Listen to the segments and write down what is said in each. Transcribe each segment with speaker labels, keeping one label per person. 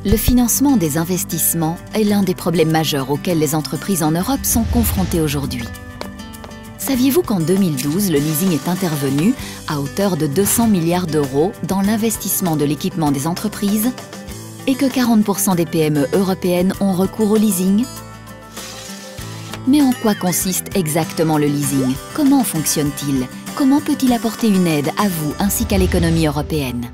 Speaker 1: Le financement des investissements est l'un des problèmes majeurs auxquels les entreprises en Europe sont confrontées aujourd'hui. Saviez-vous qu'en 2012, le leasing est intervenu à hauteur de 200 milliards d'euros dans l'investissement de l'équipement des entreprises et que 40% des PME européennes ont recours au leasing? Mais en quoi consiste exactement le leasing? Comment fonctionne-t-il? Comment peut-il apporter une aide à vous ainsi qu'à l'économie européenne?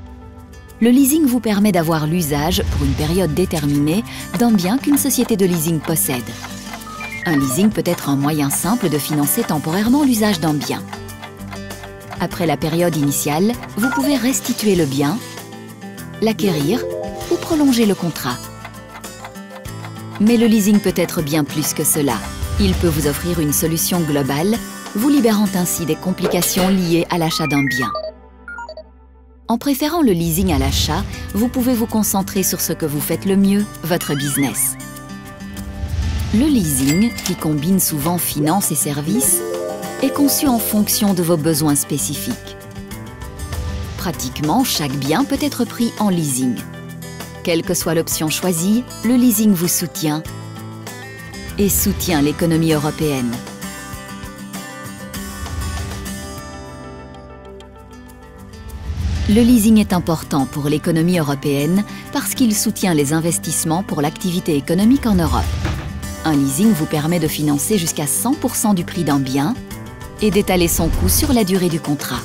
Speaker 1: Le leasing vous permet d'avoir l'usage, pour une période déterminée, d'un bien qu'une société de leasing possède. Un leasing peut être un moyen simple de financer temporairement l'usage d'un bien. Après la période initiale, vous pouvez restituer le bien, l'acquérir ou prolonger le contrat. Mais le leasing peut être bien plus que cela. Il peut vous offrir une solution globale, vous libérant ainsi des complications liées à l'achat d'un bien. En préférant le leasing à l'achat, vous pouvez vous concentrer sur ce que vous faites le mieux, votre business. Le leasing, qui combine souvent finances et services, est conçu en fonction de vos besoins spécifiques. Pratiquement, chaque bien peut être pris en leasing. Quelle que soit l'option choisie, le leasing vous soutient et soutient l'économie européenne. Le leasing est important pour l'économie européenne parce qu'il soutient les investissements pour l'activité économique en Europe. Un leasing vous permet de financer jusqu'à 100% du prix d'un bien et d'étaler son coût sur la durée du contrat.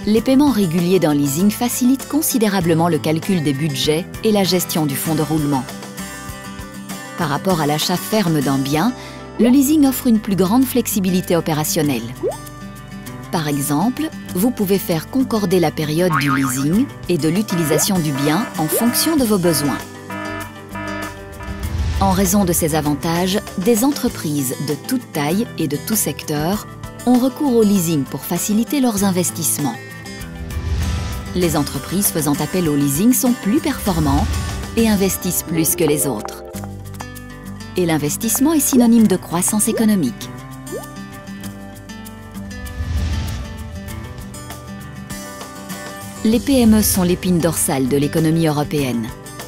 Speaker 1: Les paiements réguliers d'un leasing facilitent considérablement le calcul des budgets et la gestion du fonds de roulement. Par rapport à l'achat ferme d'un bien, le leasing offre une plus grande flexibilité opérationnelle. Par exemple, vous pouvez faire concorder la période du leasing et de l'utilisation du bien en fonction de vos besoins. En raison de ces avantages, des entreprises de toute taille et de tout secteur ont recours au leasing pour faciliter leurs investissements. Les entreprises faisant appel au leasing sont plus performantes et investissent plus que les autres. Et l'investissement est synonyme de croissance économique. Les PME sont l'épine dorsale de l'économie européenne,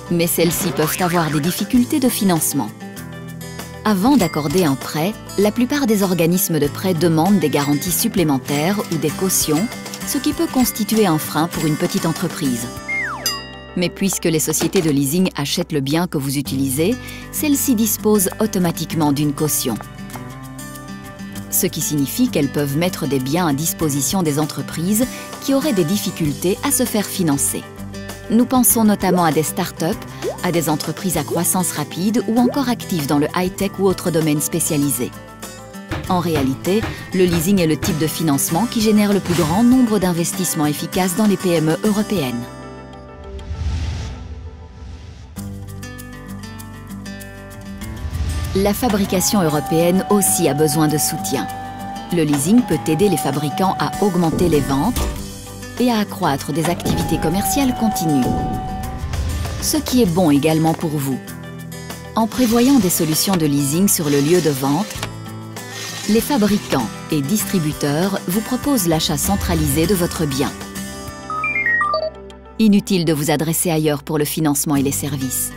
Speaker 1: mais celles-ci peuvent avoir des difficultés de financement. Avant d'accorder un prêt, la plupart des organismes de prêt demandent des garanties supplémentaires ou des cautions, ce qui peut constituer un frein pour une petite entreprise. Mais puisque les sociétés de leasing achètent le bien que vous utilisez, celles-ci disposent automatiquement d'une caution. Ce qui signifie qu'elles peuvent mettre des biens à disposition des entreprises qui auraient des difficultés à se faire financer. Nous pensons notamment à des start-up, à des entreprises à croissance rapide ou encore actives dans le high-tech ou autres domaines spécialisés. En réalité, le leasing est le type de financement qui génère le plus grand nombre d'investissements efficaces dans les PME européennes. La fabrication européenne aussi a besoin de soutien. Le leasing peut aider les fabricants à augmenter les ventes et à accroître des activités commerciales continues. Ce qui est bon également pour vous. En prévoyant des solutions de leasing sur le lieu de vente, les fabricants et distributeurs vous proposent l'achat centralisé de votre bien. Inutile de vous adresser ailleurs pour le financement et les services.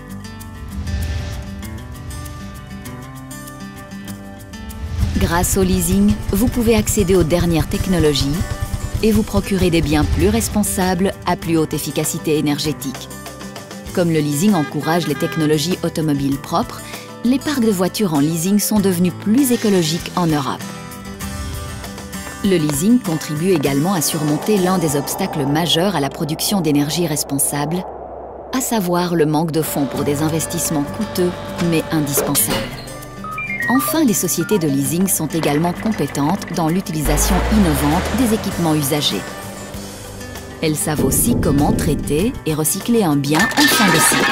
Speaker 1: Grâce au leasing, vous pouvez accéder aux dernières technologies et vous procurer des biens plus responsables à plus haute efficacité énergétique. Comme le leasing encourage les technologies automobiles propres, les parcs de voitures en leasing sont devenus plus écologiques en Europe. Le leasing contribue également à surmonter l'un des obstacles majeurs à la production d'énergie responsable, à savoir le manque de fonds pour des investissements coûteux mais indispensables. Enfin, les sociétés de leasing sont également compétentes dans l'utilisation innovante des équipements usagés. Elles savent aussi comment traiter et recycler un bien en fin de cycle.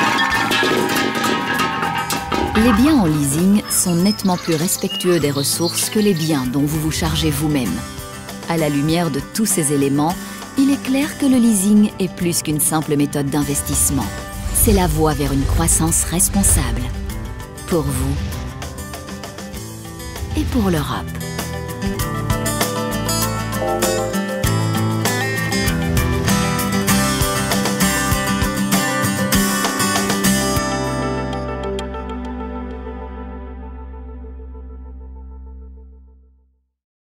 Speaker 1: Les biens en leasing sont nettement plus respectueux des ressources que les biens dont vous vous chargez vous-même. À la lumière de tous ces éléments, il est clair que le leasing est plus qu'une simple méthode d'investissement. C'est la voie vers une croissance responsable. Pour vous et pour l'Europe.